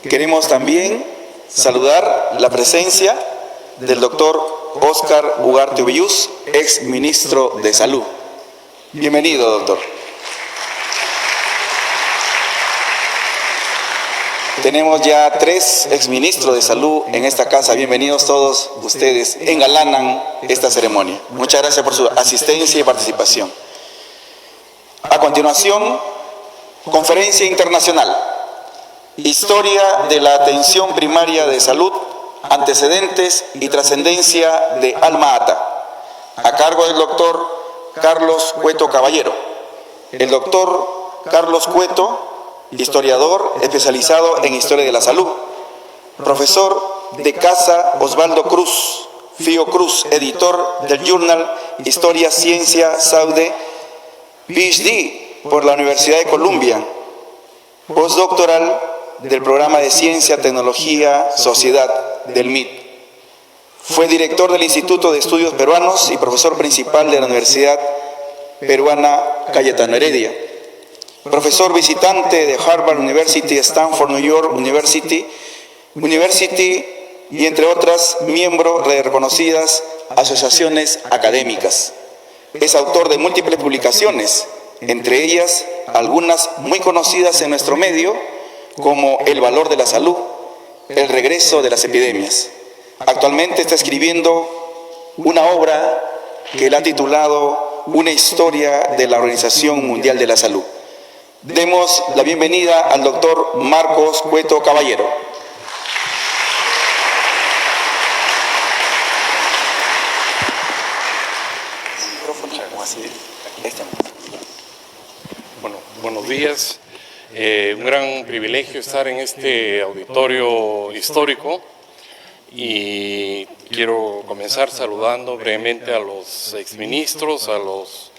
Queremos también saludar la presencia del doctor Óscar Ugarte Ubellús, ex ministro de Salud. Bienvenido, doctor. Tenemos ya 3 exministros de Salud en esta casa. Bienvenidos todos ustedes. Engalanan esta ceremonia. Muchas gracias por su asistencia y participación. A continuación, conferencia internacional. Historia de la atención primaria de salud, antecedentes y trascendencia de Alma-Ata, a cargo del doctor Carlos Cueto Caballero. El doctor Carlos Cueto, historiador especializado en historia de la salud, profesor de Casa Osvaldo Cruz, Fío Cruz, editor del Journal Historia Ciencia Saude, PhD por la Universidad de Columbia, postdoctoral del programa de Ciencia, Tecnología, Sociedad del MIT. Fue director del Instituto de Estudios Peruanos y profesor principal de la Universidad Peruana Cayetano Heredia. Profesor visitante de Harvard University, Stanford, New York University y entre otras, miembro de reconocidas asociaciones académicas. Es autor de múltiples publicaciones, entre ellas algunas muy conocidas en nuestro medio, como El valor de la salud, El regreso de las epidemias. Actualmente está escribiendo una obra que él ha titulado Una historia de la Organización Mundial de la Salud. Demos la bienvenida al doctor Marcos Cueto Caballero. Bueno, buenos días. Un gran privilegio estar en este auditorio histórico y quiero comenzar saludando brevemente a los exministros, a los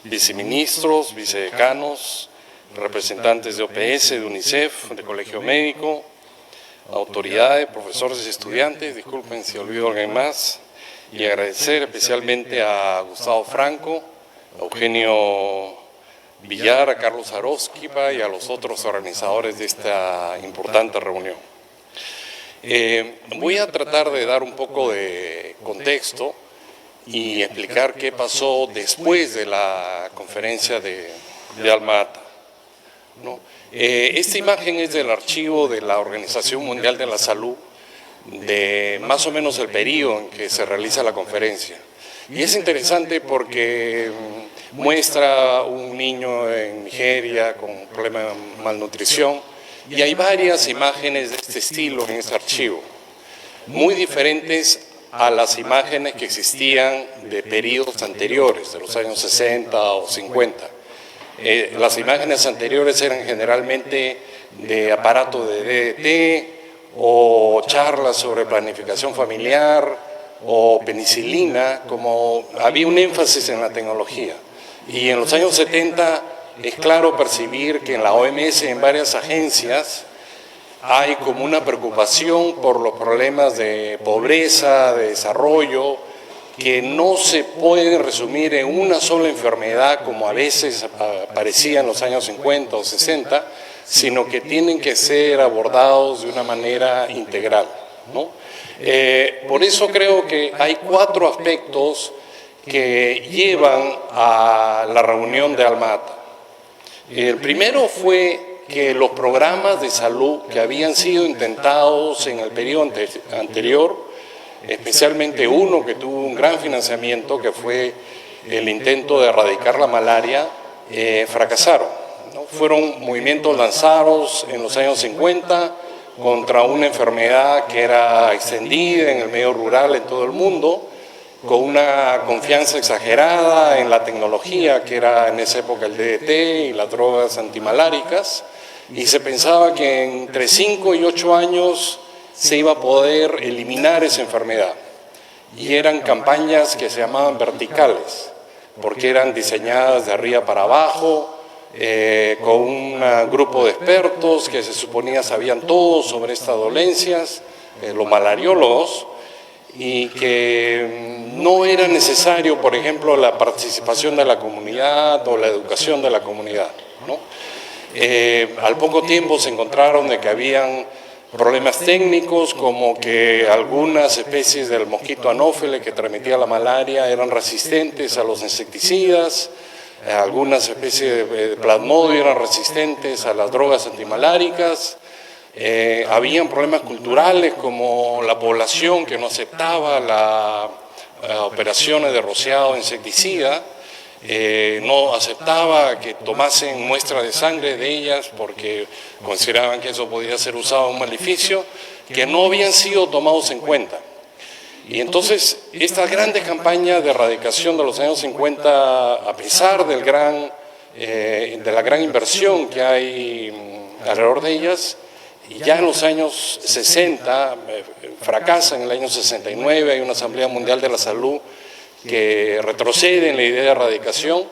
viceministros, vicedecanos, representantes de OPS, de UNICEF, de Colegio Médico, autoridades, profesores y estudiantes, disculpen si olvido a alguien más, y agradecer especialmente a Gustavo Franco, a Eugenio Villar, a Carlos Arósquiva y a los otros organizadores de esta importante reunión. Voy a tratar de dar un poco de contexto y explicar qué pasó después de la conferencia de Alma-Ata. Esta imagen es del archivo de la Organización Mundial de la Salud, de más o menos el periodo en que se realiza la conferencia. Y es interesante porque muestra un niño en Nigeria con problemas de malnutrición y hay varias imágenes de este estilo en este archivo, muy diferentes a las imágenes que existían de periodos anteriores, de los años 60 o 50. Las imágenes anteriores eran generalmente de aparato de DDT o charlas sobre planificación familiar o penicilina, como había un énfasis en la tecnología. Y en los años 70 es claro percibir que en la OMS y en varias agencias hay como una preocupación por los problemas de pobreza, de desarrollo, que no se pueden resumir en una sola enfermedad como a veces parecía en los años 50 o 60, sino que tienen que ser abordados de una manera integral, ¿no? Por eso creo que hay 4 aspectos que llevan a la reunión de Alma-Ata. El primero fue que los programas de salud que habían sido intentados en el periodo anterior, especialmente uno que tuvo un gran financiamiento, que fue el intento de erradicar la malaria, fracasaron, ¿no? Fueron movimientos lanzados en los años 50 contra una enfermedad que era extendida en el medio rural en todo el mundo, con una confianza exagerada en la tecnología, que era en esa época el DDT y las drogas antimaláricas, y se pensaba que entre 5 y 8 años se iba a poder eliminar esa enfermedad. Y eran campañas que se llamaban verticales, porque eran diseñadas de arriba para abajo, con un grupo de expertos que se suponía sabían todo sobre estas dolencias, los malariólogos, y que no era necesario, por ejemplo, la participación de la comunidad o la educación de la comunidad, ¿no? Al poco tiempo se encontraron de que habían problemas técnicos, como que algunas especies del mosquito anófele que transmitía la malaria eran resistentes a los insecticidas, algunas especies de plasmodio eran resistentes a las drogas antimaláricas. Habían problemas culturales como la población que no aceptaba las operaciones de rociado insecticida, no aceptaba que tomasen muestras de sangre de ellas porque consideraban que eso podía ser usado en un maleficio, que no habían sido tomados en cuenta. Y entonces, estas grandes campañas de erradicación de los años 50, a pesar de la gran inversión que hay alrededor de ellas, y ya en los años 60, fracasan en el año 69, hay una Asamblea Mundial de la Salud que retrocede en la idea de erradicación,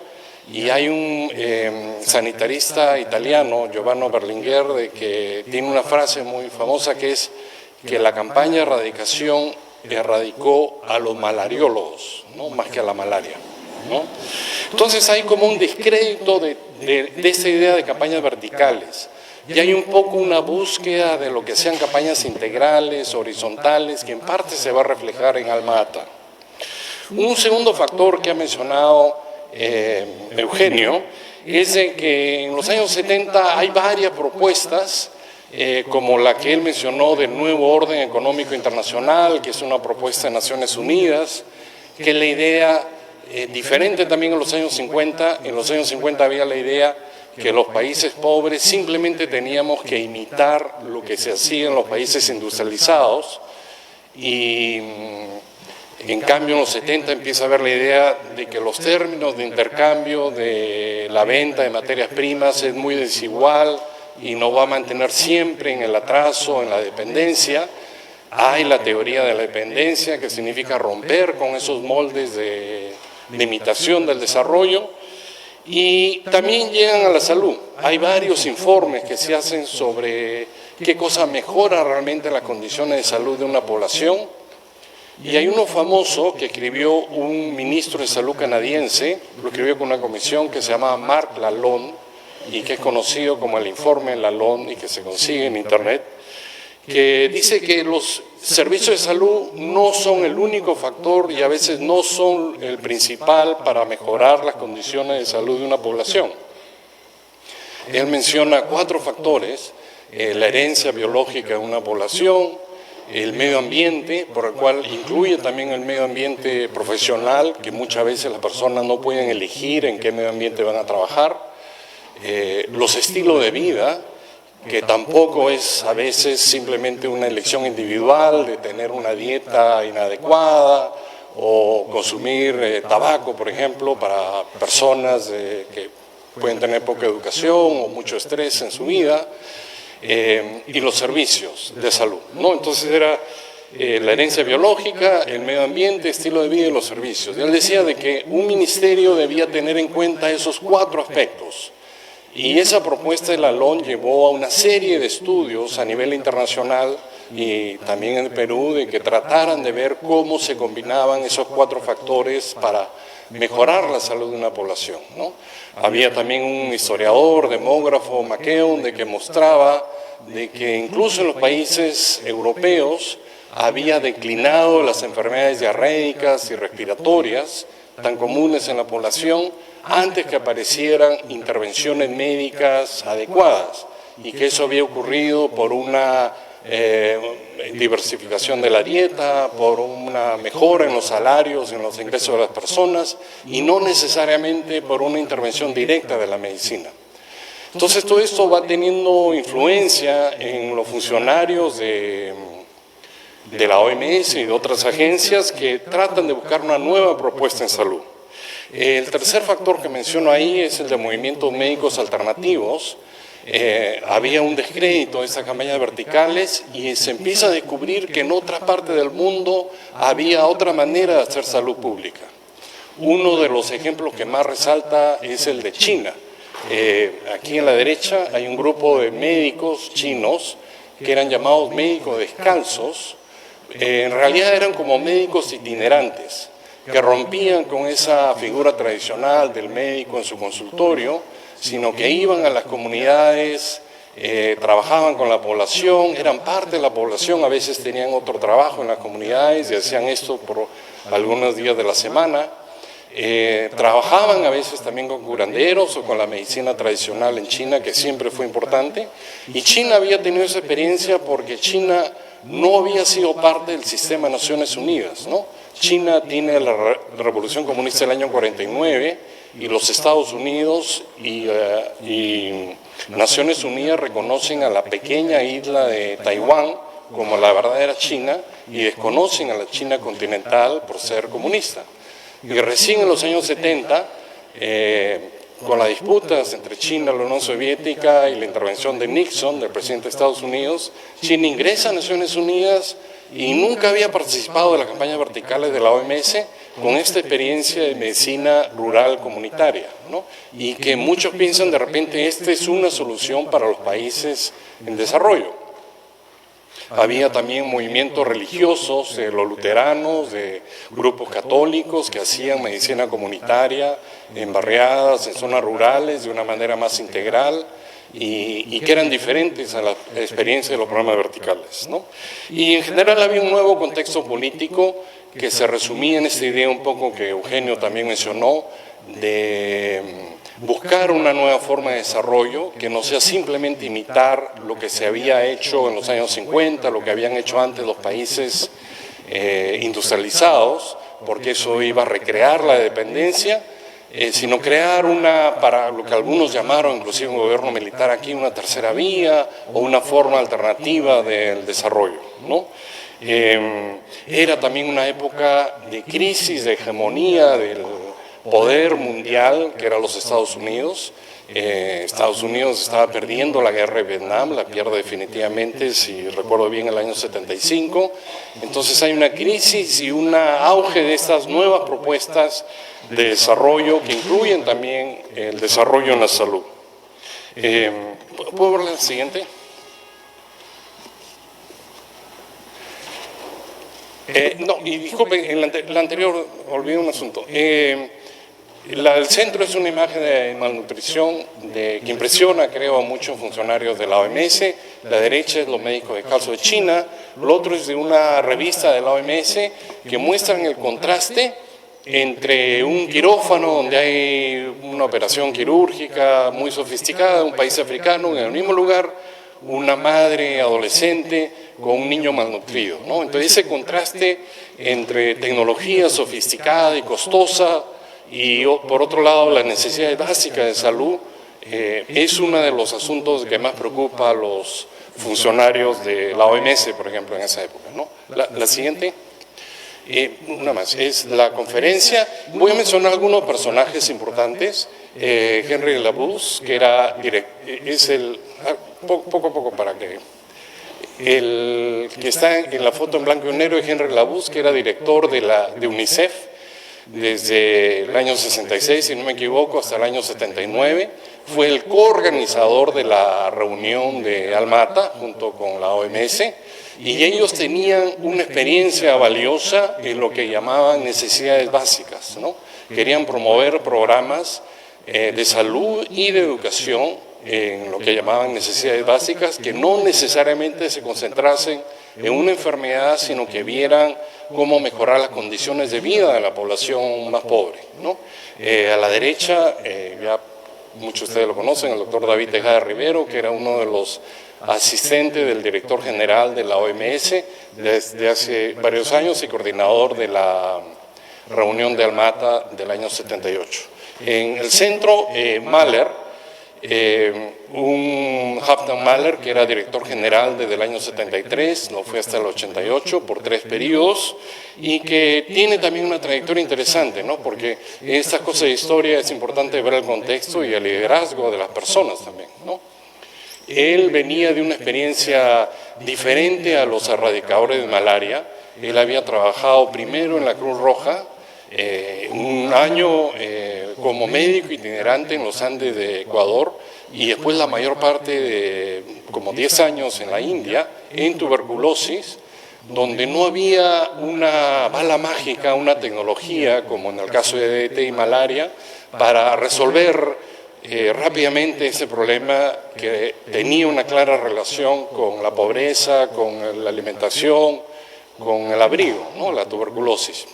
y hay un sanitarista italiano, Giovanni Berlinguer, que tiene una frase muy famosa que es que la campaña de erradicación erradicó a los malariólogos, ¿no?, más que a la malaria, ¿no? Entonces hay como un descrédito de esta idea de campañas verticales, y hay un poco una búsqueda de lo que sean campañas integrales, horizontales, que en parte se va a reflejar en Alma Ata. Un segundo factor que ha mencionado Eugenio es de que en los años 70 hay varias propuestas, como la que él mencionó del nuevo orden económico internacional, que es una propuesta de Naciones Unidas, que la idea, diferente también en los años 50, en los años 50 había la idea que los países pobres simplemente teníamos que imitar lo que se hacía en los países industrializados, y en cambio en los 70 empieza a haber la idea de que los términos de intercambio de la venta de materias primas es muy desigual y nos va a mantener siempre en el atraso, en la dependencia. Hay la teoría de la dependencia, que significa romper con esos moldes de imitación del desarrollo. Y también llegan a la salud. Hay varios informes que se hacen sobre qué cosa mejora realmente las condiciones de salud de una población. Y hay uno famoso que escribió un ministro de salud canadiense, lo escribió con una comisión que se llama Marc Lalonde, y que es conocido como el informe Lalonde y que se consigue en internet, que dice que los servicios de salud no son el único factor y a veces no son el principal para mejorar las condiciones de salud de una población. Él menciona 4 factores: la herencia biológica de una población, el medio ambiente, por el cual incluye también el medio ambiente profesional, que muchas veces las personas no pueden elegir en qué medio ambiente van a trabajar, los estilos de vida, que tampoco es a veces simplemente una elección individual de tener una dieta inadecuada o consumir tabaco, por ejemplo, para personas que pueden tener poca educación o mucho estrés en su vida, y los servicios de salud, ¿no? Entonces era la herencia biológica, el medio ambiente, estilo de vida y los servicios. Él decía de que un ministerio debía tener en cuenta esos 4 aspectos. Y esa propuesta de Lalonde llevó a una serie de estudios a nivel internacional y también en Perú, de que trataran de ver cómo se combinaban esos 4 factores para mejorar la salud de una población, ¿no? Había también un historiador, demógrafo, McKeown, de que mostraba de que incluso en los países europeos había declinado las enfermedades diarreicas y respiratorias tan comunes en la población antes que aparecieran intervenciones médicas adecuadas, y que eso había ocurrido por una diversificación de la dieta, por una mejora en los salarios, en los ingresos de las personas, y no necesariamente por una intervención directa de la medicina. Entonces todo esto va teniendo influencia en los funcionarios de la OMS y de otras agencias que tratan de buscar una nueva propuesta en salud. El tercer factor que menciono ahí es el de movimientos médicos alternativos. Había un descrédito de estas campañas verticales y se empieza a descubrir que en otra parte del mundo había otra manera de hacer salud pública. Uno de los ejemplos que más resalta es el de China. Aquí en la derecha hay un grupo de médicos chinos que eran llamados médicos descalzos. En realidad eran como médicos itinerantes, que rompían con esa figura tradicional del médico en su consultorio, sino que iban a las comunidades, trabajaban con la población, eran parte de la población, a veces tenían otro trabajo en las comunidades y hacían esto por algunos días de la semana. Trabajaban a veces también con curanderos o con la medicina tradicional en China, que siempre fue importante, y China había tenido esa experiencia porque China no había sido parte del sistema de Naciones Unidas, ¿no? China tiene la Revolución Comunista del año 49 y los Estados Unidos y Naciones Unidas reconocen a la pequeña isla de Taiwán como la verdadera China y desconocen a la China continental por ser comunista. Y recién en los años 70, con las disputas entre China y la Unión Soviética y la intervención de Nixon, del presidente de Estados Unidos, China ingresa a Naciones Unidas y nunca había participado de las campañas verticales de la OMS con esta experiencia de medicina rural comunitaria, ¿no? Y que muchos piensan de repente esta es una solución para los países en desarrollo. Había también movimientos religiosos, de los luteranos, de grupos católicos que hacían medicina comunitaria en barriadas, en zonas rurales, de una manera más integral y que eran diferentes a la experiencia de los programas verticales, ¿no? Y en general había un nuevo contexto político que se resumía en esta idea un poco que Eugenio también mencionó, de buscar una nueva forma de desarrollo que no sea simplemente imitar lo que se había hecho en los años 50, lo que habían hecho antes los países industrializados, porque eso iba a recrear la dependencia, sino crear para lo que algunos llamaron, inclusive un gobierno militar aquí, una tercera vía o una forma alternativa del desarrollo, ¿no? Era también una época de crisis, de hegemonía del poder mundial, que eran los Estados Unidos. Estados Unidos estaba perdiendo la guerra de Vietnam, la pierde definitivamente, si recuerdo bien, el año 75. Entonces hay una crisis y un auge de estas nuevas propuestas de desarrollo que incluyen también el desarrollo en la salud. ¿Puedo ver la siguiente? No, y disculpen, en la anterior olvidé un asunto. El centro es una imagen de malnutrición que impresiona, creo, a muchos funcionarios de la OMS. La derecha es los médicos descalzos de China. Lo otro es de una revista de la OMS que muestran el contraste entre un quirófano donde hay una operación quirúrgica muy sofisticada, un país africano, en el mismo lugar, una madre adolescente con un niño malnutrido, ¿no? Entonces ese contraste entre tecnología sofisticada y costosa y por otro lado las necesidades básicas de salud es uno de los asuntos que más preocupa a los funcionarios de la OMS, por ejemplo, en esa época, ¿no? La siguiente. Una más, es la conferencia. Voy a mencionar algunos personajes importantes. Henry Labousse, que era poco a poco para que el que está en la foto en blanco y negro es Henry Labousse, que era director de UNICEF desde el año 66, si no me equivoco, hasta el año 79. Fue el coorganizador de la reunión de Alma-Ata junto con la OMS, y ellos tenían una experiencia valiosa en lo que llamaban necesidades básicas, ¿no? Querían promover programas de salud y de educación en lo que llamaban necesidades básicas, que no necesariamente se concentrasen en una enfermedad, sino que vieran cómo mejorar las condiciones de vida de la población más pobre, ¿no? A la derecha, ya muchos de ustedes lo conocen, el doctor David Tejada Rivero, que era uno de los asistentes del director general de la OMS desde hace varios años y coordinador de la reunión de Alma-Ata del año 78. En el centro, Mahler, Halfdan Mahler, que era director general desde el año 73, no fue hasta el 88, por 3 periodos, y que tiene también una trayectoria interesante, ¿no? Porque en estas cosas de historia es importante ver el contexto y el liderazgo de las personas también, ¿no? Él venía de una experiencia diferente a los erradicadores de malaria. Él había trabajado primero en la Cruz Roja, un año como médico itinerante en los Andes de Ecuador, y después la mayor parte de como 10 años en la India, en tuberculosis, donde no había una bala mágica, una tecnología, como en el caso de DDT y malaria, para resolver rápidamente ese problema que tenía una clara relación con la pobreza, con la alimentación, con el abrigo, ¿no? La tuberculosis.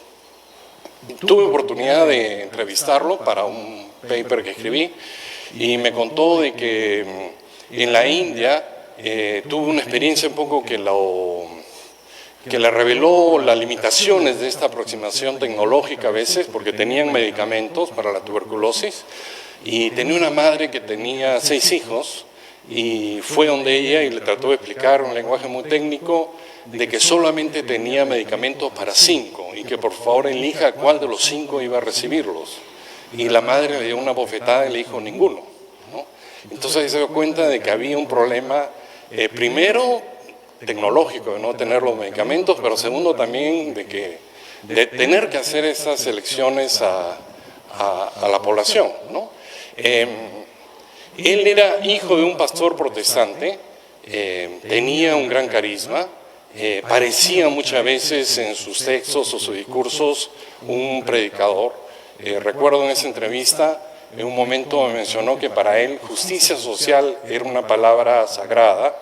Tuve oportunidad de entrevistarlo para un paper que escribí y me contó de que en la India tuvo una experiencia un poco que le reveló las limitaciones de esta aproximación tecnológica a veces, porque tenían medicamentos para la tuberculosis y tenía una madre que tenía 6 hijos y fue donde ella y le trató de explicar un lenguaje muy técnico de que solamente tenía medicamentos para 5 y que por favor elija cuál de los 5 iba a recibirlos. Y la madre le dio una bofetada y le dijo ninguno, ¿no? Entonces se dio cuenta de que había un problema, primero tecnológico, de no tener los medicamentos, pero segundo también de tener que hacer esas elecciones a la población, ¿no? Él era hijo de un pastor protestante, tenía un gran carisma, parecía muchas veces en sus textos o sus discursos un predicador. Recuerdo en esa entrevista, en un momento me mencionó que para él justicia social era una palabra sagrada.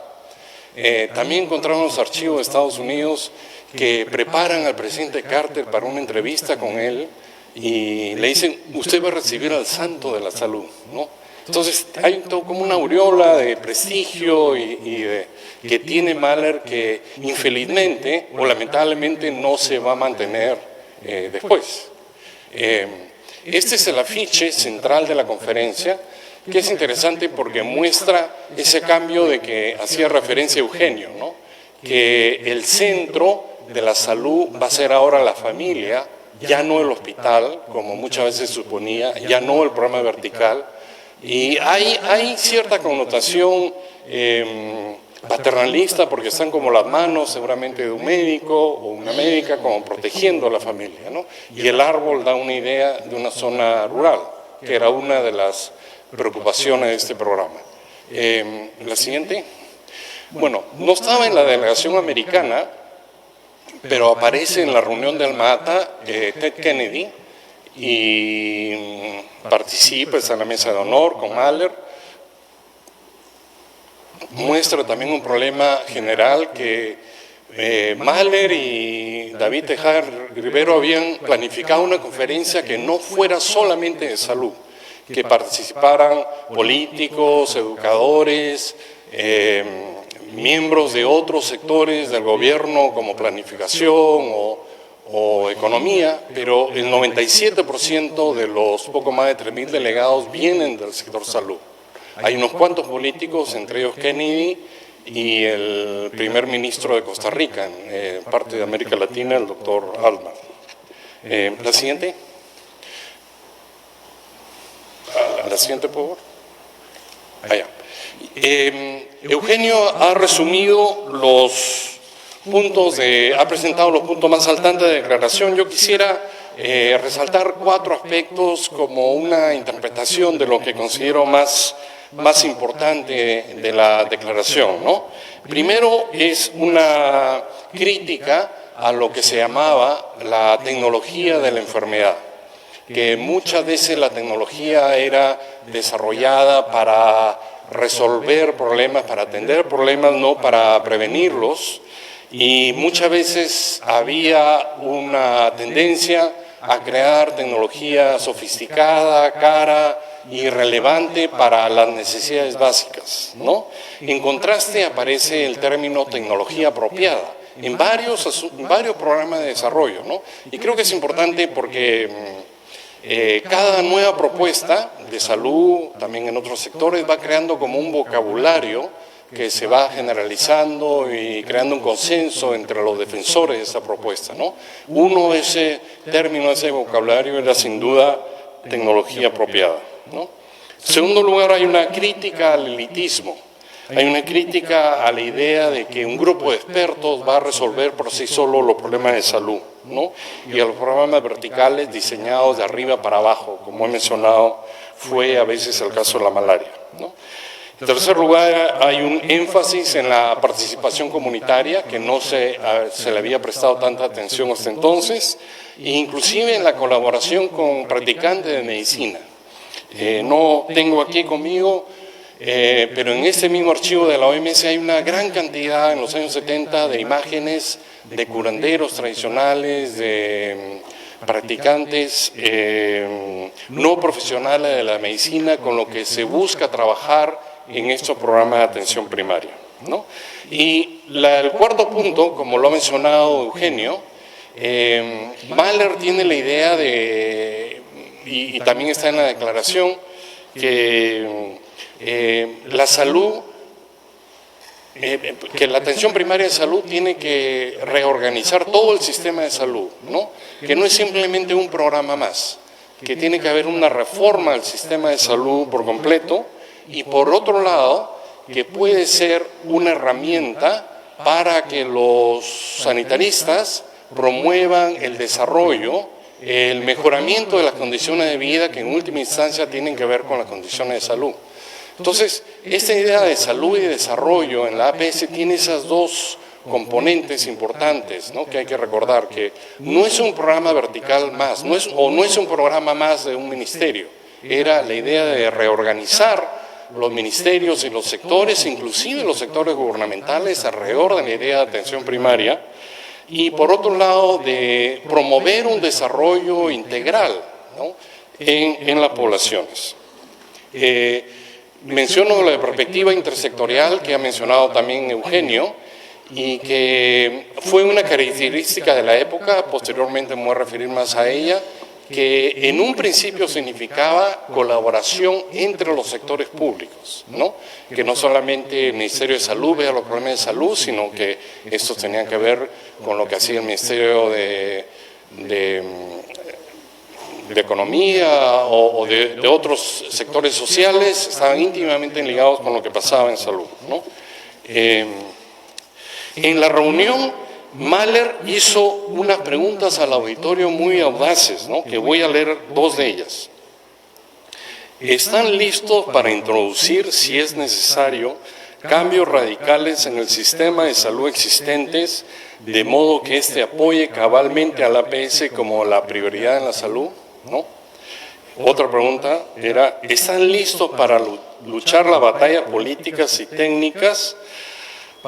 También encontramos los archivos de Estados Unidos que preparan al presidente Carter para una entrevista con él y le dicen, usted va a recibir al santo de la salud, ¿no? Entonces hay como una aureola de prestigio que tiene Mahler que infelizmente o lamentablemente no se va a mantener después. Este es el afiche central de la conferencia, que es interesante porque muestra ese cambio de que hacía referencia a Eugenio, ¿no? Que el centro de la salud va a ser ahora la familia, ya no el hospital, como muchas veces se suponía, ya no el programa vertical. Y hay cierta connotación paternalista porque están como las manos seguramente de un médico o una médica como protegiendo a la familia, ¿no? Y el árbol da una idea de una zona rural, que era una de las preocupaciones de este programa. La siguiente. Bueno, no estaba en la delegación americana, pero aparece en la reunión de Alma-Ata Ted Kennedy y participa, está en la mesa de honor con Mahler. Muestra también un problema general que Mahler y David Tejada Rivero habían planificado una conferencia que no fuera solamente de salud, que participaran políticos, educadores, miembros de otros sectores del gobierno como planificación o economía, pero el 97% de los poco más de 3.000 delegados vienen del sector salud. Hay unos cuantos políticos, entre ellos Kennedy y el primer ministro de Costa Rica, en parte de América Latina, el doctor Altman. La siguiente. La siguiente, por favor. Allá. Eugenio ha resumido los puntos, ha presentado los puntos más saltantes de declaración. Yo quisiera resaltar 4 aspectos como una interpretación de lo que considero más importante de la declaración, ¿no? Primero es una crítica a lo que se llamaba la tecnología de la enfermedad, que muchas veces la tecnología era desarrollada para resolver problemas, para atender problemas, no para prevenirlos, y muchas veces había una tendencia a crear tecnología sofisticada, cara, irrelevante para las necesidades básicas, ¿no? En contraste aparece el término tecnología apropiada en varios programas de desarrollo, ¿no? Y creo que es importante porque cada nueva propuesta de salud, también en otros sectores, va creando como un vocabulario que se va generalizando y creando un consenso entre los defensores de esa propuesta, ¿no? Uno de ese término, ese vocabulario, era sin duda tecnología apropiada, ¿no? En segundo lugar, hay una crítica al elitismo, hay una crítica a la idea de que un grupo de expertos va a resolver por sí solo los problemas de salud, ¿no? Y a los programas verticales diseñados de arriba para abajo, como he mencionado, fue a veces el caso de la malaria, ¿no? En tercer lugar, hay un énfasis en la participación comunitaria que no se le había prestado tanta atención hasta entonces, e inclusive en la colaboración con practicantes de medicina. No tengo aquí conmigo, pero en este mismo archivo de la OMS hay una gran cantidad en los años 70 de imágenes de curanderos tradicionales, de practicantes no profesionales de la medicina, con lo que se busca trabajar en estos programas de atención primaria, ¿no? Y el cuarto punto, como lo ha mencionado Eugenio, Mahler tiene la idea de, y también está en la declaración, que la salud, que la atención primaria de salud tiene que reorganizar todo el sistema de salud, ¿no? Que no es simplemente un programa más, que tiene que haber una reforma del sistema de salud por completo, y por otro lado, que puede ser una herramienta para que los sanitaristas promuevan el desarrollo, el mejoramiento de las condiciones de vida, que en última instancia tienen que ver con las condiciones de salud. Entonces, esta idea de salud y desarrollo en la APS tiene esas dos componentes importantes, ¿no? Que hay que recordar, que no es un programa vertical más, no es un programa más de un ministerio, era la idea de reorganizar los ministerios y los sectores, inclusive los sectores gubernamentales, alrededor de la idea de atención primaria, y por otro lado de promover un desarrollo integral, ¿no? en las poblaciones. Menciono la perspectiva intersectorial que ha mencionado también Eugenio, y que fue una característica de la época, posteriormente me voy a referir más a ella, que en un principio significaba colaboración entre los sectores públicos, ¿no? Que no solamente el Ministerio de Salud vea los problemas de salud, sino que estos tenían que ver con lo que hacía el Ministerio de Economía o de otros sectores sociales, estaban íntimamente ligados con lo que pasaba en salud, ¿no? En la reunión, Mahler hizo unas preguntas al auditorio muy audaces, ¿no? Que voy a leer dos de ellas. ¿Están listos para introducir, si es necesario, cambios radicales en el sistema de salud existentes, de modo que éste apoye cabalmente al APS como la prioridad en la salud? ¿No? Otra pregunta era, ¿están listos para luchar la batalla políticas y técnicas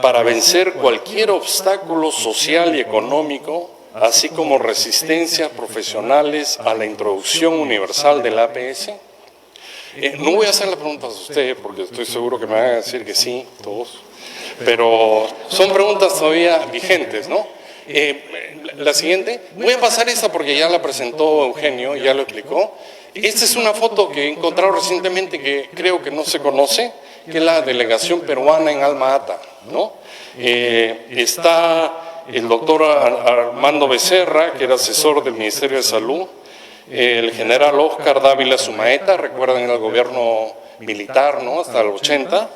para vencer cualquier obstáculo social y económico, así como resistencias profesionales a la introducción universal del APS? No voy a hacer las preguntas a ustedes, porque estoy seguro que me van a decir que sí, todos, pero son preguntas todavía vigentes, ¿no? La siguiente, voy a pasar esta porque ya la presentó Eugenio, ya lo explicó. Esta es una foto que he encontrado recientemente que creo que no se conoce, que es la delegación peruana en Alma-Ata, ¿no? Está el doctor Armando Becerra, que era asesor del Ministerio de Salud, el general Óscar Dávila Sumaeta, recuerdan el gobierno militar, ¿no? Hasta el 80,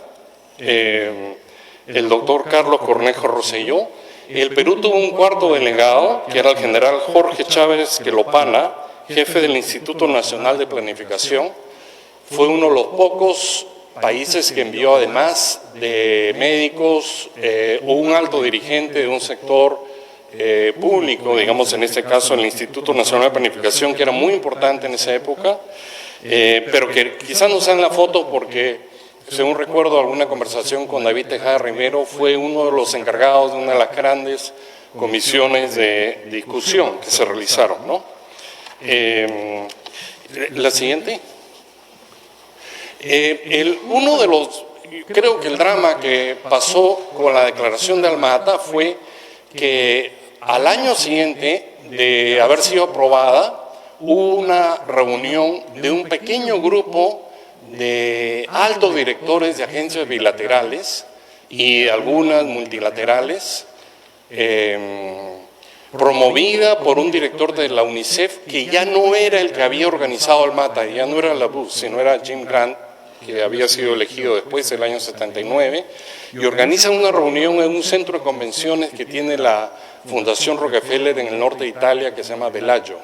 el doctor Carlos Cornejo Rosselló. El Perú tuvo un cuarto delegado, que era el general Jorge Chávez Quelopana, jefe del Instituto Nacional de Planificación. Fue uno de los pocos países que envió, además de médicos, un alto dirigente de un sector público, digamos en este caso el Instituto Nacional de Planificación, que era muy importante en esa época, pero que quizás no está en la foto porque, según recuerdo alguna conversación con David Tejada Rivero, fue uno de los encargados de una de las grandes comisiones de discusión que se realizaron, ¿no? La siguiente. Uno de los, creo que el drama que pasó con la declaración de Alma-Ata fue que al año siguiente de haber sido aprobada, hubo una reunión de un pequeño grupo de altos directores de agencias bilaterales y algunas multilaterales, promovida por un director de la UNICEF que ya no era el que había organizado Alma-Ata, ya no era Labus, sino era Jim Grant, que había sido elegido después del año 79, y organiza una reunión en un centro de convenciones que tiene la Fundación Rockefeller en el norte de Italia, que se llama Bellagio.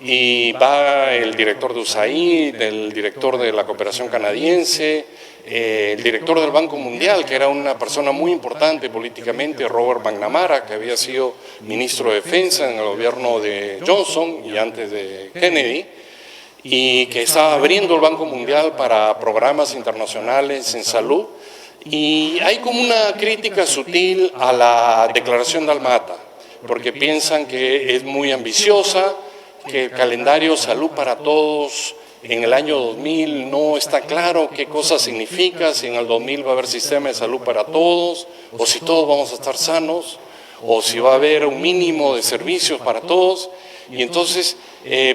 Y va el director de USAID, el director de la cooperación canadiense, el director del Banco Mundial, que era una persona muy importante políticamente, Robert McNamara, que había sido ministro de Defensa en el gobierno de Johnson y antes de Kennedy, y que está abriendo el Banco Mundial para programas internacionales en salud. Y hay como una crítica sutil a la Declaración de Alma-Ata, porque piensan que es muy ambiciosa, que el calendario Salud para Todos en el año 2000 no está claro qué cosa significa, si en el 2000 va a haber sistema de salud para todos, o si todos vamos a estar sanos, o si va a haber un mínimo de servicios para todos. Y entonces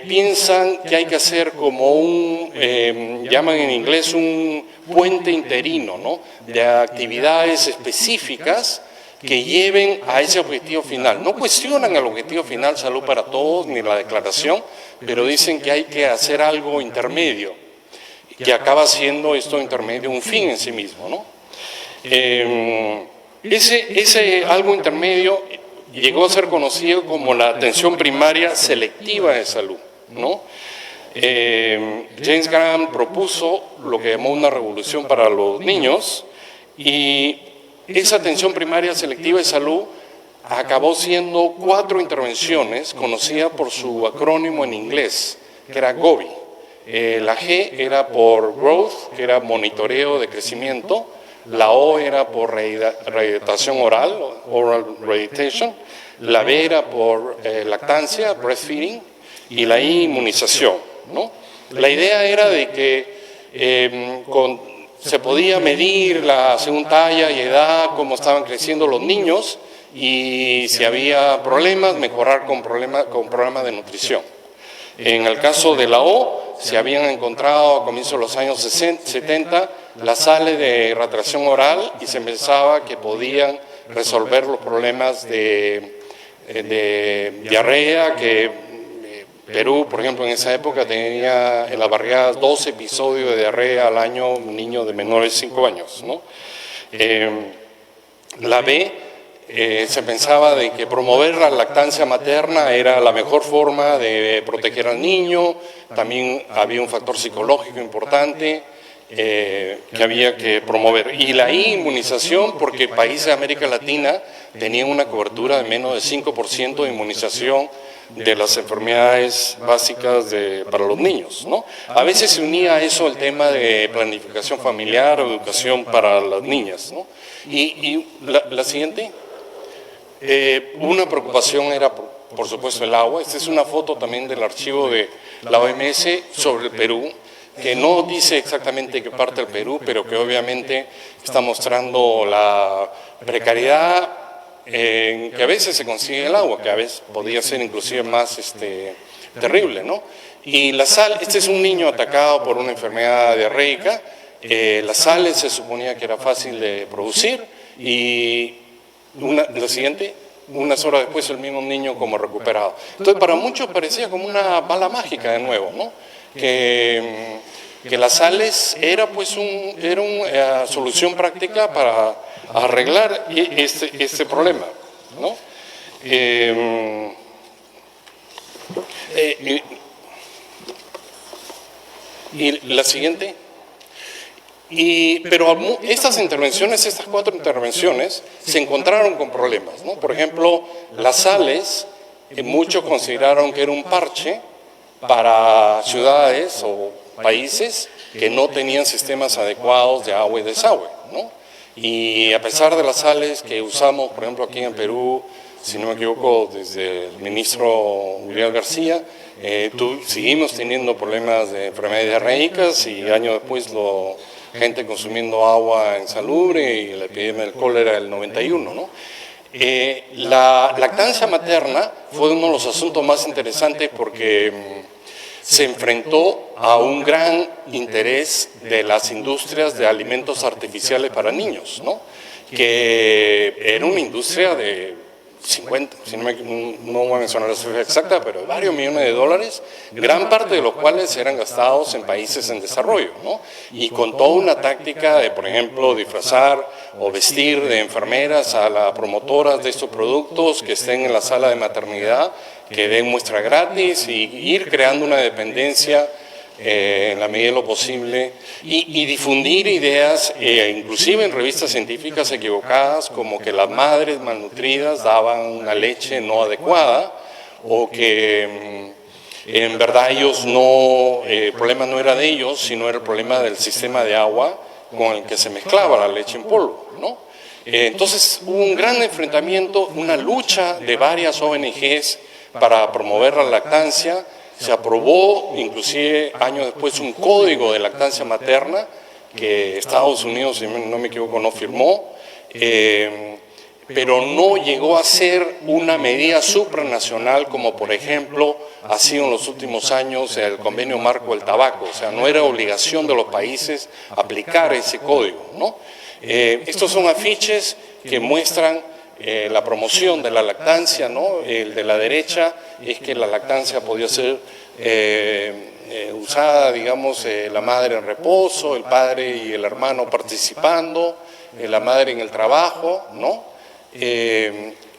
piensan que hay que hacer como llaman en inglés un puente interino, ¿no?, de actividades específicas que lleven a ese objetivo final. No cuestionan el objetivo final, salud para todos, ni la declaración, pero dicen que hay que hacer algo intermedio, que acaba siendo esto intermedio un fin en sí mismo, ¿no? Ese algo intermedio llegó a ser conocido como la atención primaria selectiva de salud, ¿no? James Graham propuso lo que llamó una revolución para los niños, y esa atención primaria selectiva de salud acabó siendo 4 intervenciones conocidas por su acrónimo en inglés, que era GOBI. La G era por Growth, que era monitoreo de crecimiento. La O era por rehidratación oral, Oral Rehydration. La B era por lactancia, breastfeeding. Y la I, inmunización, ¿no? La idea era de que se podía medir según talla y edad cómo estaban creciendo los niños, y si había problemas, mejorar con programas de nutrición. En el caso de la O, se habían encontrado a comienzos de los años 70 las sales de hidratación oral, y se pensaba que podían resolver los problemas de diarrea, que Perú, por ejemplo, en esa época tenía en las barriadas 12 episodios de diarrea al año, un niño de menores de 5 años, ¿no? La B, se pensaba de que promover la lactancia materna era la mejor forma de proteger al niño. También había un factor psicológico importante que había que promover. Y la I, inmunización, porque países de América Latina tenían una cobertura de menos de 5% de inmunización de las enfermedades básicas para los niños, ¿no? A veces se unía a eso el tema de planificación familiar o educación para las niñas, ¿no? Y la siguiente, una preocupación era, por supuesto, el agua. Esta es una foto también del archivo de la OMS sobre el Perú, que no dice exactamente qué parte del Perú, pero que obviamente está mostrando la precariedad en que a veces se consigue el agua, que a veces podía ser inclusive más terrible, ¿no? Y la sal, este es un niño atacado por una enfermedad diarreica. La sal se suponía que era fácil de producir, y la siguiente, unas horas después el mismo niño como recuperado. Entonces para muchos parecía como una bala mágica de nuevo, ¿no? Que las sales era pues una solución práctica para arreglar este problema, ¿no? Y la siguiente. Pero estas 4 intervenciones se encontraron con problemas, ¿no? Por ejemplo, las sales, muchos consideraron que era un parche para ciudades o países que no tenían sistemas adecuados de agua y desagüe, ¿no? Y a pesar de las sales que usamos, por ejemplo, aquí en Perú, si no me equivoco, desde el ministro Uriel García, seguimos teniendo problemas de enfermedades diarreicas, y años después gente consumiendo agua insalubre, y la epidemia del cólera del 91, ¿no? La lactancia materna fue uno de los asuntos más interesantes, porque se enfrentó a un gran interés de las industrias de alimentos artificiales para niños, ¿no? Que era una industria de 50, no voy a mencionar la cifra exacta, pero varios millones de dólares, gran parte de los cuales eran gastados en países en desarrollo, ¿no? Y con toda una táctica de, por ejemplo, disfrazar o vestir de enfermeras a las promotoras de estos productos que estén en la sala de maternidad, que den muestra gratis, y ir creando una dependencia en la medida de lo posible, y difundir ideas, inclusive en revistas científicas equivocadas, como que las madres malnutridas daban una leche no adecuada, o que En verdad ellos no, el problema no era de ellos, sino era el problema del sistema de agua con el que se mezclaba la leche en polvo, ¿no? Entonces hubo un gran enfrentamiento, una lucha de varias ONGs para promover la lactancia. Se aprobó, inclusive años después, un código de lactancia materna que Estados Unidos, si no me equivoco, no firmó, pero no llegó a ser una medida supranacional como, por ejemplo, ha sido en los últimos años el convenio marco del tabaco. O sea, no era obligación de los países aplicar ese código, ¿no? Estos son afiches que muestran la promoción de la lactancia, ¿no? El de la derecha es que la lactancia podía ser usada, digamos, la madre en reposo, el padre y el hermano participando, la madre en el trabajo, ¿no?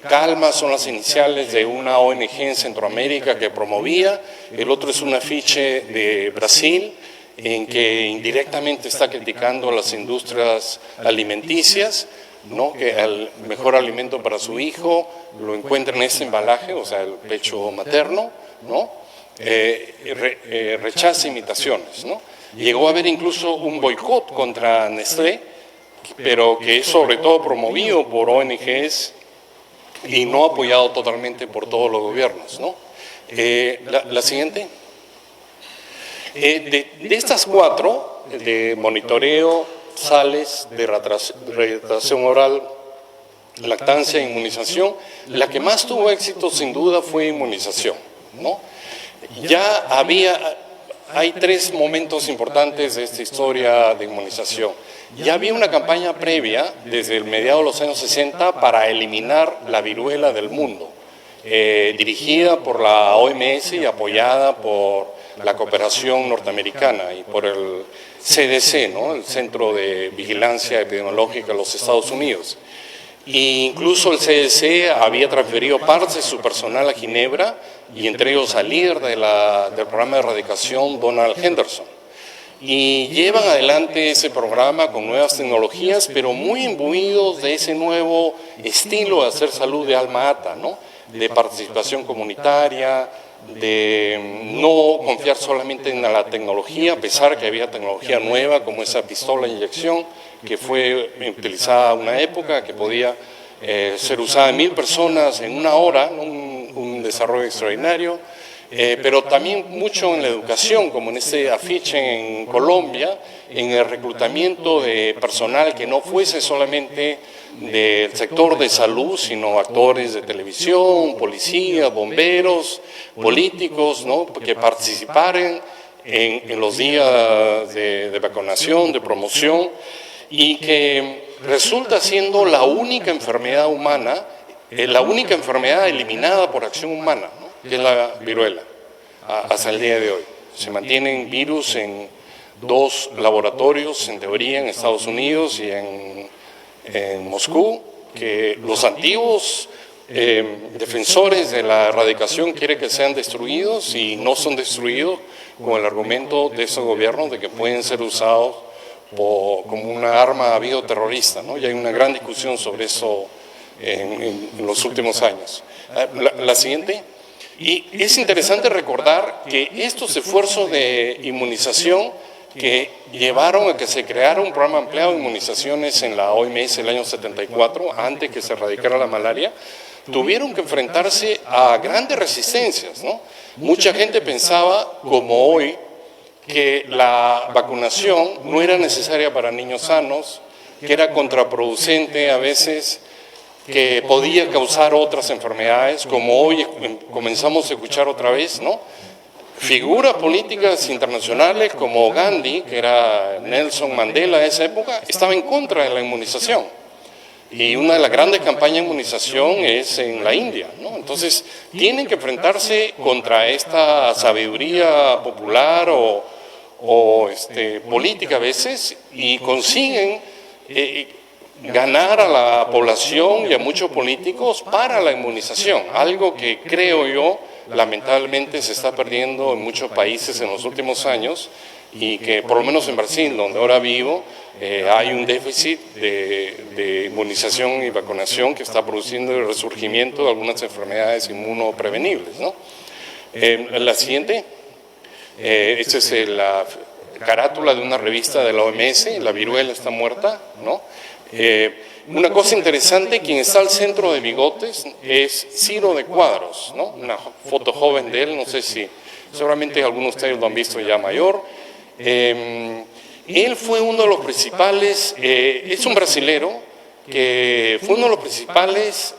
Calma son las iniciales de una ONG en Centroamérica que promovía. El otro es un afiche de Brasil en que indirectamente está criticando las industrias alimenticias, ¿no? Que el mejor alimento para su hijo lo encuentra en ese embalaje, o sea, el pecho materno, ¿no? Rechaza imitaciones, ¿no? Llegó a haber incluso un boicot contra Nestlé, pero que es sobre todo promovido por ONGs y no apoyado totalmente por todos los gobiernos, ¿no? La siguiente. De estas cuatro, de monitoreo, sales, de retractación oral, lactancia e inmunización, la que más tuvo éxito sin duda fue inmunización, ¿no? Hay tres momentos importantes de esta historia de inmunización. Ya había una campaña previa, desde el mediados de los años 60, para eliminar la viruela del mundo, dirigida por la OMS y apoyada por la cooperación norteamericana y por el CDC, ¿no? El Centro de Vigilancia Epidemiológica de los Estados Unidos. E incluso el CDC había transferido parte de su personal a Ginebra y entre ellos al líder del programa de erradicación, Donald Henderson. Y llevan adelante ese programa con nuevas tecnologías, pero muy imbuidos de ese nuevo estilo de hacer salud de alma ata, ¿no? De participación comunitaria, de no confiar solamente en la tecnología, a pesar que había tecnología nueva como esa pistola de inyección que fue utilizada en una época, que podía ser usada en 1000 personas en una hora, ¿no? Un desarrollo extraordinario, pero también mucho en la educación, como en este afiche en Colombia, en el reclutamiento de personal que no fuese solamente del sector de salud, sino actores de televisión, policías, bomberos, políticos, ¿no? Que participaran en los días de vacunación, de promoción, y que resulta siendo la única enfermedad humana, la única enfermedad eliminada por acción humana, ¿no? Que es la viruela, hasta el día de hoy. Se mantienen virus en 2 laboratorios, en teoría, en Estados Unidos y en Moscú, que los antiguos defensores de la erradicación quieren que sean destruidos y no son destruidos con el argumento de esos gobiernos de que pueden ser usados como una arma bioterrorista, ¿no? Y hay una gran discusión sobre eso en los últimos años. La siguiente. Y es interesante recordar que estos esfuerzos de inmunización que llevaron a que se creara un programa ampliado de inmunizaciones en la OMS en el año 74, antes que se erradicara la malaria, tuvieron que enfrentarse a grandes resistencias, ¿no? Mucha gente pensaba, como hoy, que la vacunación no era necesaria para niños sanos, que era contraproducente a veces, que podía causar otras enfermedades, como hoy comenzamos a escuchar otra vez, ¿no? Figuras políticas internacionales como Gandhi, que era Nelson Mandela de esa época, estaba en contra de la inmunización. Y una de las grandes campañas de inmunización es en la India, ¿no? Entonces, tienen que enfrentarse contra esta sabiduría popular o política a veces, y consiguen ganar a la población y a muchos políticos para la inmunización, algo que creo yo lamentablemente se está perdiendo en muchos países en los últimos años, y que por lo menos en Brasil, donde ahora vivo, hay un déficit de inmunización y vacunación que está produciendo el resurgimiento de algunas enfermedades inmunoprevenibles, ¿no? La siguiente, esta es la carátula de una revista de la OMS, la viruela está muerta, ¿no? Una cosa interesante, quien está al centro de Bigotes es Ciro de Cuadros, ¿no? Una foto joven de él, no sé si, seguramente algunos de ustedes lo han visto ya mayor. Él fue uno de los principales, es un brasilero, que fue uno de los principales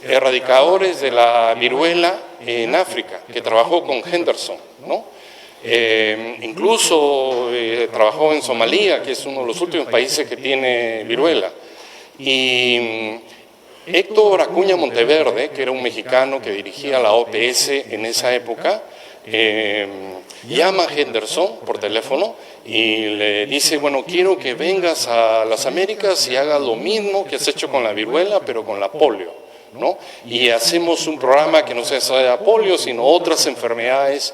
erradicadores de la viruela en África, que trabajó con Henderson, ¿no? Incluso trabajó en Somalia, que es uno de los últimos países que tiene viruela. Y Héctor Acuña Monteverde, que era un mexicano que dirigía la OPS en esa época, llama a Henderson por teléfono y le dice, bueno, quiero que vengas a las Américas y hagas lo mismo que has hecho con la viruela, pero con la polio, ¿no? Y hacemos un programa que no sea polio, sino otras enfermedades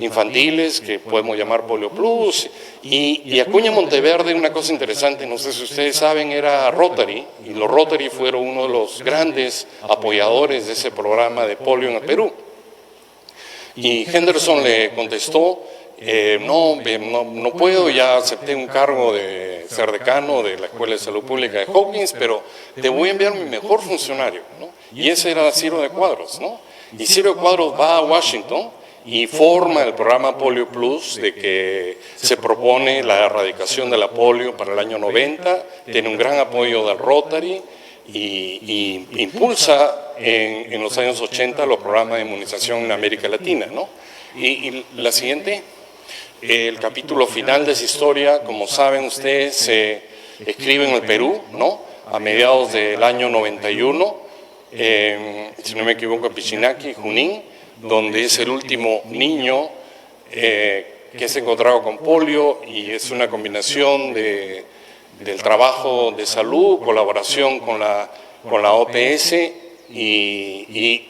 infantiles que podemos llamar Polio Plus. Y Acuña Monteverde, una cosa interesante, no sé si ustedes saben, era Rotary, y los Rotary fueron uno de los grandes apoyadores de ese programa de polio en el Perú. Y Henderson le contestó, no puedo, ya acepté un cargo de ser decano de la Escuela de Salud Pública de Hopkins, pero te voy a enviar mi mejor funcionario, ¿no? Y ese era Ciro de Cuadros, ¿no? Y Ciro de Cuadros va a Washington y forma el programa Polio Plus, de que se propone la erradicación de la polio para el año 90, tiene un gran apoyo del Rotary y impulsa en los años 80 los programas de inmunización en América Latina, ¿no? Y la siguiente, el capítulo final de esa historia, como saben ustedes, se escribe en el Perú, ¿no? A mediados del año 91, si no me equivoco, en Pichinaki, Junín, donde es el último niño que se encontrado con polio, y es una combinación del trabajo de salud, colaboración con la OPS y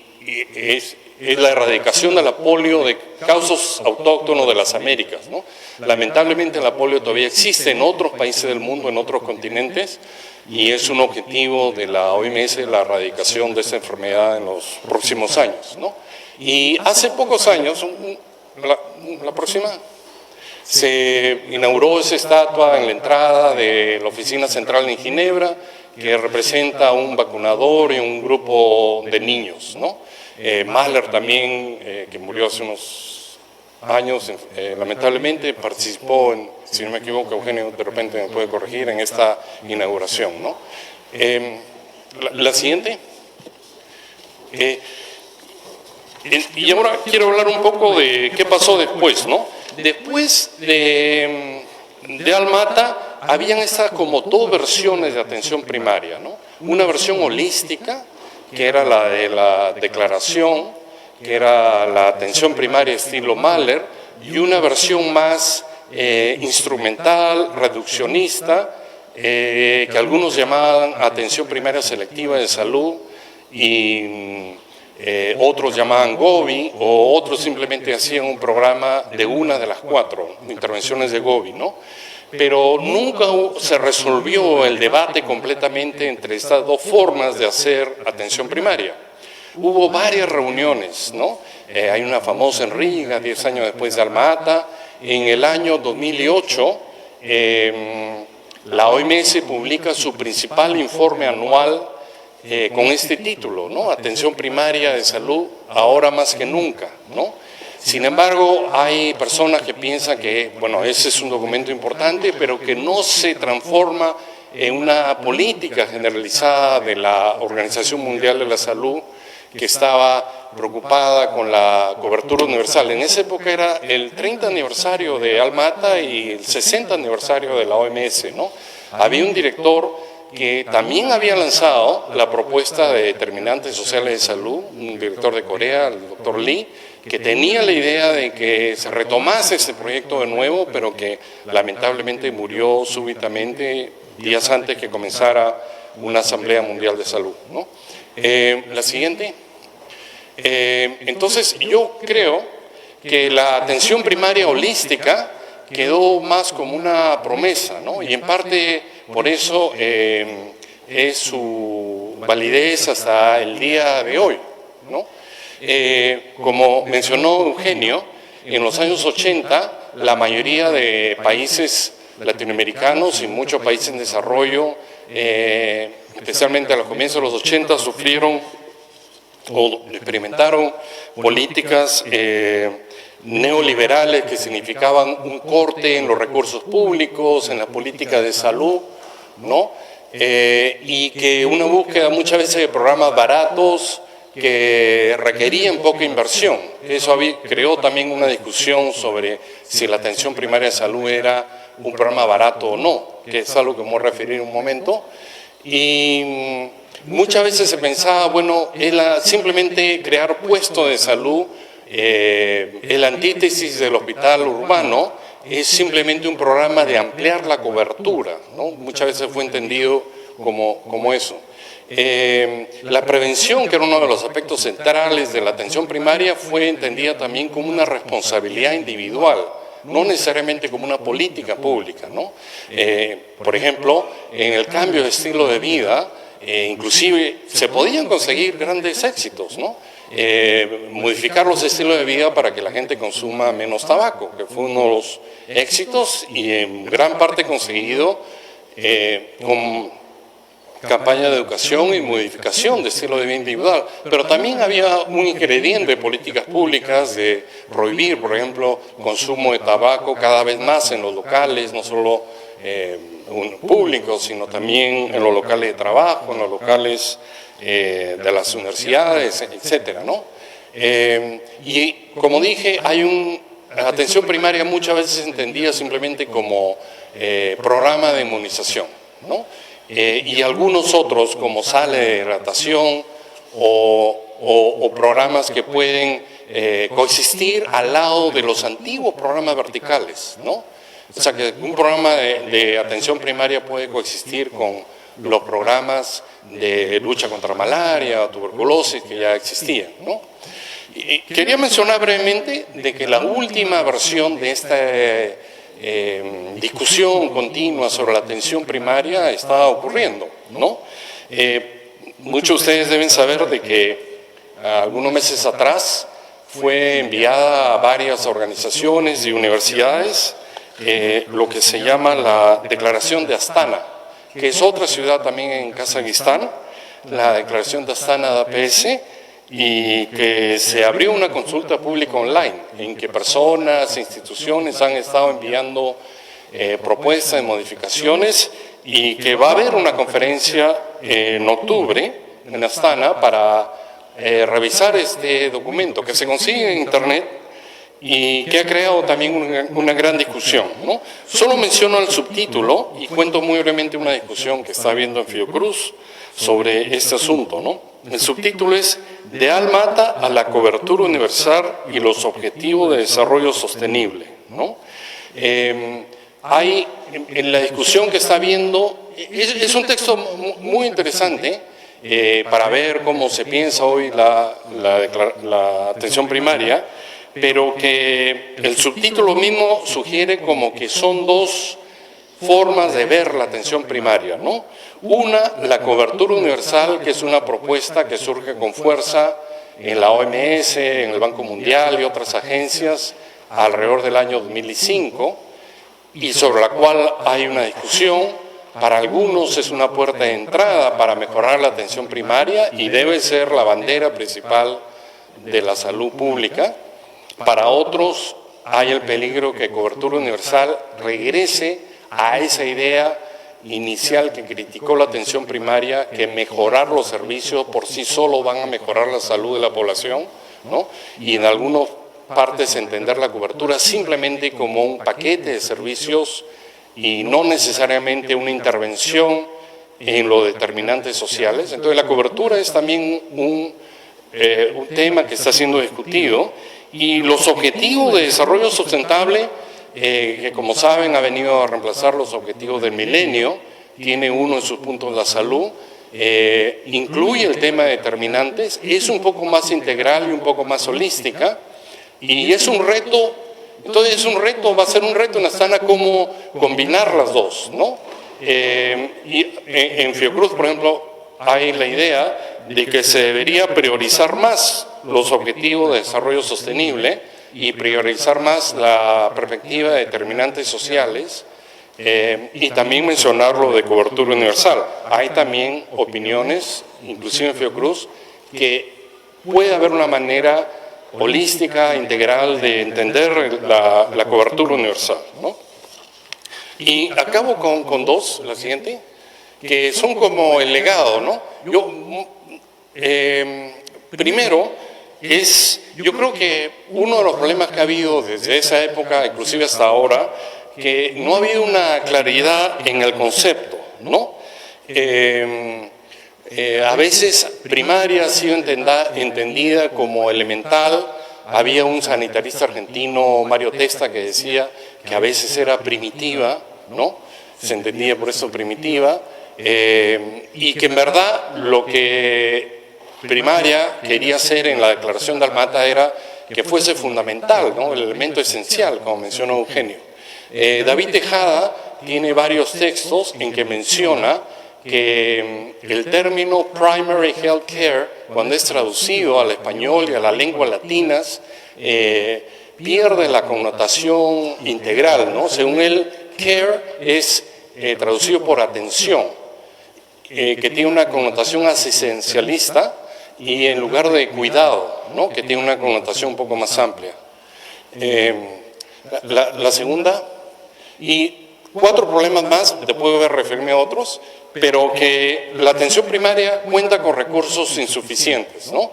es la erradicación de la polio de causas autóctonos de las Américas, ¿no? Lamentablemente la polio todavía existe en otros países del mundo, en otros continentes, y es un objetivo de la OMS la erradicación de esta enfermedad en los próximos años, ¿no? Y hace pocos años, la próxima, se inauguró esa estatua en la entrada de la oficina central en Ginebra, que representa a un vacunador y un grupo de niños, ¿no? Mahler también, que murió hace unos años, lamentablemente participó, si no me equivoco, Eugenio de repente me puede corregir, en esta inauguración, ¿no? La siguiente. Y ahora quiero hablar un poco de qué pasó después, ¿no? Después de Almata, habían estas como dos versiones de atención primaria, ¿no? Una versión holística, que era la de la declaración, que era la atención primaria estilo Mahler, y una versión más instrumental, reduccionista, que algunos llamaban atención primaria selectiva de salud, y otros llamaban Gobi, o otros simplemente hacían un programa de una de las 4 intervenciones de Gobi, ¿no? Pero nunca se resolvió el debate completamente entre estas dos formas de hacer atención primaria. Hubo varias reuniones, ¿no? Hay una famosa en Riga, 10 años después de Alma-Ata. En el año 2008, la OMS publica su principal informe anual con este título, ¿no? Atención primaria de salud, ahora más que nunca, ¿no? Sin embargo, hay personas que piensan que, bueno, ese es un documento importante, pero que no se transforma en una política generalizada de la Organización Mundial de la Salud, que estaba preocupada con la cobertura universal. En esa época era el 30 aniversario de Alma-Ata y el 60 aniversario de la OMS, ¿no? Había un director que también había lanzado la propuesta de determinantes sociales de salud, un director de Corea, el doctor Lee, que tenía la idea de que se retomase ese proyecto de nuevo, pero que lamentablemente murió súbitamente días antes que comenzara una Asamblea Mundial de Salud, ¿no? La siguiente. Entonces, yo creo que la atención primaria holística quedó más como una promesa, ¿no? Y en parte por eso es su validez hasta el día de hoy, ¿no? Como mencionó Eugenio, en los años 80, la mayoría de países latinoamericanos y muchos países en desarrollo, especialmente a los comienzos de los 80, sufrieron o experimentaron políticas neoliberales que significaban un corte en los recursos públicos, en la política de salud, ¿no? Y que una búsqueda muchas veces de programas baratos que requerían poca inversión. Eso creó también una discusión sobre si la atención primaria de salud era un programa barato o no, que es algo que me voy a referir un momento. Y muchas veces se pensaba, bueno, era simplemente crear puestos de salud. El antítesis del hospital urbano es simplemente un programa de ampliar la cobertura, ¿no? Muchas veces fue entendido como eso. La prevención, que era uno de los aspectos centrales de la atención primaria, fue entendida también como una responsabilidad individual, no necesariamente como una política pública, ¿no? Por ejemplo, en el cambio de estilo de vida, inclusive se podían conseguir grandes éxitos, ¿no? Modificar los estilos de vida para que la gente consuma menos tabaco, que fue uno de los éxitos y en gran parte conseguido con campaña de educación y modificación de estilo de vida individual, pero también había un ingrediente de políticas públicas de prohibir, por ejemplo, consumo de tabaco cada vez más en los locales, no solo públicos, sino también en los locales de trabajo, en los locales de las universidades, etcétera, ¿no? Y como dije, la atención primaria muchas veces entendida simplemente como programa de inmunización, ¿no? Y algunos otros como sala de hidratación o programas que pueden coexistir al lado de los antiguos programas verticales, ¿no? O sea que un programa de atención primaria puede coexistir con los programas de lucha contra malaria o tuberculosis que ya existían, ¿no? Y quería mencionar brevemente de que la última versión de esta discusión continua sobre la atención primaria está ocurriendo, ¿no? Muchos de ustedes deben saber de que algunos meses atrás fue enviada a varias organizaciones y universidades lo que se llama la Declaración de Astana, que es otra ciudad también en Kazajistán, la Declaración de Astana de APS, y que se abrió una consulta pública online en que personas e instituciones han estado enviando propuestas de modificaciones y que va a haber una conferencia en octubre en Astana para revisar este documento que se consigue en internet y que ha creado también una gran discusión, ¿no? Solo menciono el subtítulo y cuento muy brevemente una discusión que está habiendo en Fiocruz sobre este asunto, ¿no? El subtítulo es "De Alma-Ata a la cobertura universal y los objetivos de desarrollo sostenible", ¿no? Hay en la discusión que está habiendo, es un texto muy interesante para ver cómo se piensa hoy la atención primaria, pero que el subtítulo mismo sugiere como que son dos formas de ver la atención primaria, ¿no? Una, la cobertura universal, que es una propuesta que surge con fuerza en la OMS, en el Banco Mundial y otras agencias alrededor del año 2005, y sobre la cual hay una discusión. Para algunos es una puerta de entrada para mejorar la atención primaria y debe ser la bandera principal de la salud pública. Para otros hay el peligro que cobertura universal regrese a esa idea inicial que criticó la atención primaria, que mejorar los servicios por sí solo van a mejorar la salud de la población, ¿no? Y en algunas partes entender la cobertura simplemente como un paquete de servicios y no necesariamente una intervención en los determinantes sociales. Entonces la cobertura es también un tema que está siendo discutido. Y los objetivos de desarrollo sustentable, que como saben ha venido a reemplazar los objetivos del milenio, tiene uno en sus puntos la salud, incluye el tema de determinantes, es un poco más integral y un poco más holística, y es un reto, entonces va a ser un reto en Astana cómo combinar las dos, ¿no? Y en Fiocruz, por ejemplo, hay la idea de que se debería priorizar más los objetivos de desarrollo sostenible y priorizar más la perspectiva de determinantes sociales, y también mencionar lo de cobertura universal. Hay también opiniones, inclusive en Fiocruz, que puede haber una manera holística, integral de entender la cobertura universal, ¿no? Y acabo con dos, la siguiente, que son como el legado, ¿no? Primero, yo creo que uno de los problemas que ha habido desde esa época, inclusive hasta ahora, que no ha habido una claridad en el concepto, ¿no? A veces primaria ha sido entendida como elemental. Había un sanitarista argentino, Mario Testa, que decía que a veces era primitiva, ¿no? Se entendía por eso primitiva, y que en verdad lo que primaria quería hacer en la Declaración de Almata era que fuese fundamental, ¿no? El elemento esencial, como mencionó Eugenio. David Tejada tiene varios textos en que menciona que el término primary health care, cuando es traducido al español y a la lengua latinas, pierde la connotación integral, ¿no? Según él, care es traducido por atención, que tiene una connotación asistencialista, y en lugar de cuidado, ¿no? Que tiene una connotación un poco más amplia. La segunda, y 4 problemas más, te puedo referirme a otros, pero que la atención primaria cuenta con recursos insuficientes, ¿no?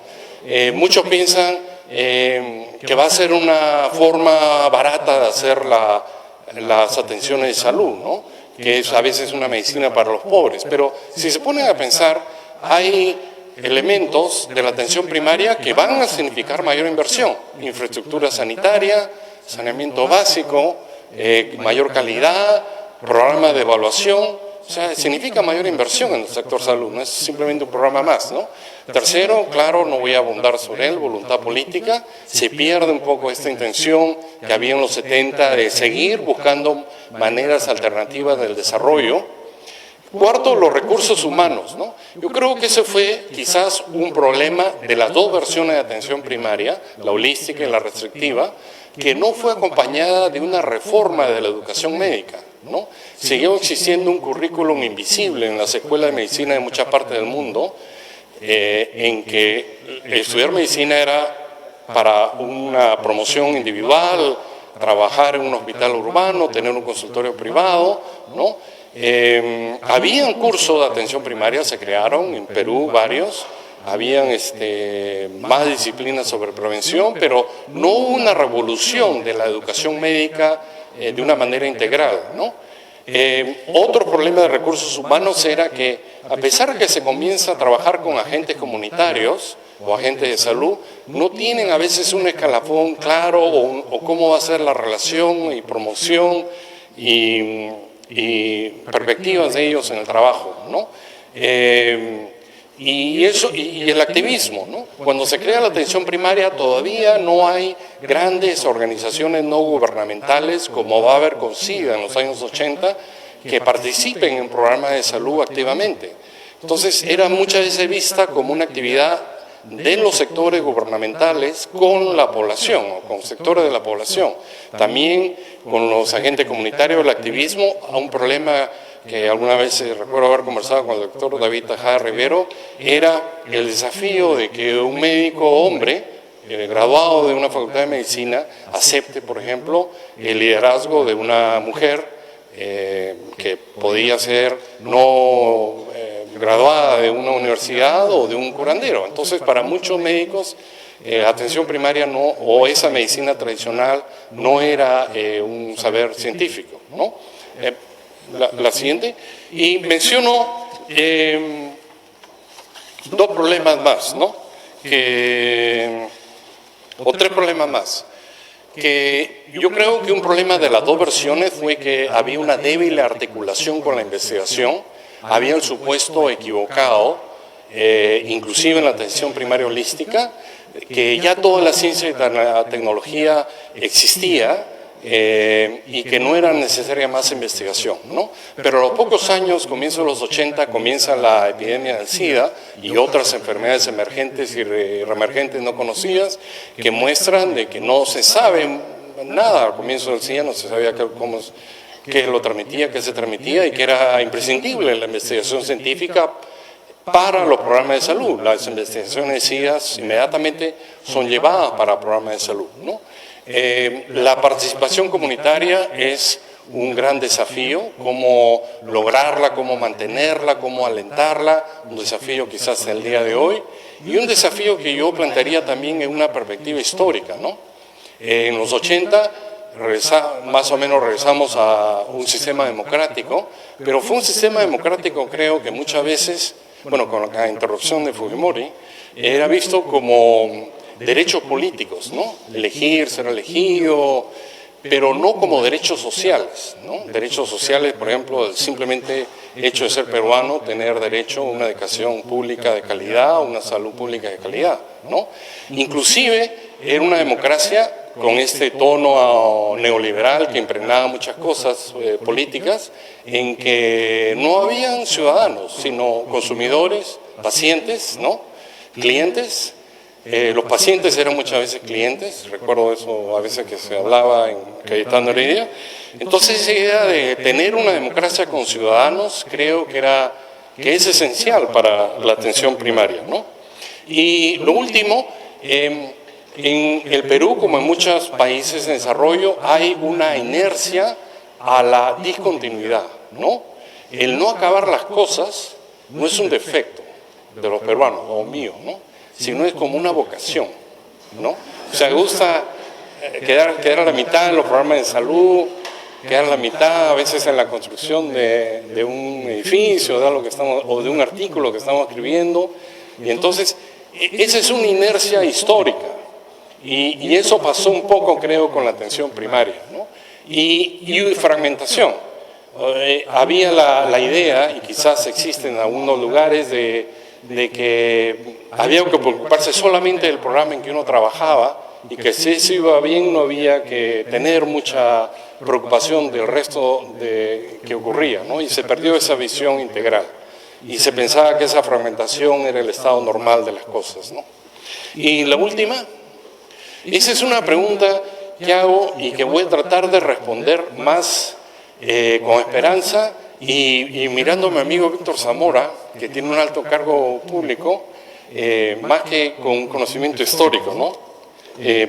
Muchos piensan que va a ser una forma barata de hacer las atenciones de salud, ¿no? Que es a veces una medicina para los pobres, pero si se ponen a pensar, hay elementos de la atención primaria que van a significar mayor inversión: infraestructura sanitaria, saneamiento básico, mayor calidad, programa de evaluación. O sea, significa mayor inversión en el sector salud, no es simplemente un programa más, ¿no? Tercero, claro, no voy a abundar sobre él, voluntad política. Se pierde un poco esta intención que había en los 70 de seguir buscando maneras alternativas del desarrollo. Cuarto, los recursos humanos, ¿no? Yo creo que ese fue quizás un problema de las dos versiones de atención primaria, la holística y la restrictiva, que no fue acompañada de una reforma de la educación médica, ¿no? Siguió existiendo un currículum invisible en las escuelas de medicina de muchas partes del mundo, en que estudiar medicina era para una promoción individual, trabajar en un hospital urbano, tener un consultorio privado, ¿no? Habían cursos de atención primaria, se crearon en Perú varios, habían más disciplinas sobre prevención, pero no hubo una revolución de la educación médica de una manera integral, ¿no? Otro problema de recursos humanos era que, a pesar de que se comienza a trabajar con agentes comunitarios o agentes de salud, no tienen a veces un escalafón claro o cómo va a ser la relación y promoción y perspectivas de ellos en el trabajo, ¿no? Y el activismo, ¿no? Cuando se crea la atención primaria todavía no hay grandes organizaciones no gubernamentales como va a haber con SIDA en los años 80 que participen en programas de salud activamente. Entonces era muchas veces vista como una actividad de los sectores gubernamentales con la población, o con sectores de la población. También con los agentes comunitarios, el activismo, a un problema que alguna vez recuerdo haber conversado con el doctor David Tejada Rivero, era el desafío de que un médico hombre, graduado de una facultad de medicina, acepte, por ejemplo, el liderazgo de una mujer que podía ser no graduada de una universidad o de un curandero. Entonces, para muchos médicos, atención primaria no, o esa medicina tradicional no era un saber científico, ¿no? La siguiente, y menciono 2 problemas más, ¿no? O 3 problemas más. Que yo creo que un problema de las 2 versiones fue que había una débil articulación con la investigación, había el supuesto equivocado, inclusive en la atención primaria holística, que ya toda la ciencia y la tecnología existía, y que no era necesaria más investigación, ¿no? Pero a los pocos años, comienzos de los 80, comienza la epidemia del SIDA y otras enfermedades emergentes y reemergentes no conocidas que muestran de que no se sabe nada al comienzo del SIDA, no se sabía qué lo transmitía, qué se transmitía y que era imprescindible la investigación científica para los programas de salud. Las investigaciones de SIDA inmediatamente son llevadas para programas de salud, ¿no? La participación comunitaria es un gran desafío, cómo lograrla, cómo mantenerla, cómo alentarla, un desafío quizás el día de hoy, y un desafío que yo plantearía también en una perspectiva histórica, ¿no? En los 80, más o menos regresamos a un sistema democrático, pero fue un sistema democrático, creo que muchas veces, bueno, con la interrupción de Fujimori, era visto como derechos políticos, ¿no? Elegir, ser elegido, pero no como derechos sociales, ¿no? Derechos sociales, por ejemplo, simplemente hecho de ser peruano, tener derecho a una educación pública de calidad, una salud pública de calidad, ¿no? Inclusive era una democracia con este tono neoliberal que impregnaba muchas cosas políticas, en que no habían ciudadanos, sino consumidores, pacientes, ¿no? Clientes. Los pacientes eran muchas veces clientes, recuerdo eso a veces que se hablaba en Cayetano Heredia. Entonces esa idea de tener una democracia con ciudadanos creo que es esencial para la atención primaria, ¿no? Y lo último, en el Perú, como en muchos países en desarrollo, hay una inercia a la discontinuidad, ¿no? El no acabar las cosas no es un defecto de los peruanos, o mío, ¿no? Sino es como una vocación, ¿no? O sea, gusta quedar a la mitad en los programas de salud, quedar a la mitad a veces en la construcción de un edificio, de algo que o de un artículo que estamos escribiendo, y entonces esa es una inercia histórica, y eso pasó un poco, creo, con la atención primaria, ¿no? Y fragmentación. Había la idea, y quizás existe en algunos lugares, de que había que preocuparse solamente del programa en que uno trabajaba y que si eso iba bien no había que tener mucha preocupación del resto que ocurría, ¿no? Y se perdió esa visión integral y se pensaba que esa fragmentación era el estado normal de las cosas, ¿no? Y la última, esa es una pregunta que hago y que voy a tratar de responder más con esperanza y mirando a mi amigo Víctor Zamora, que tiene un alto cargo público, más que con un conocimiento histórico, ¿no?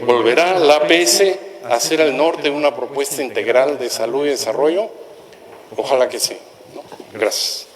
¿Volverá la APS a ser al norte una propuesta integral de salud y desarrollo? Ojalá que sí, ¿no? Gracias.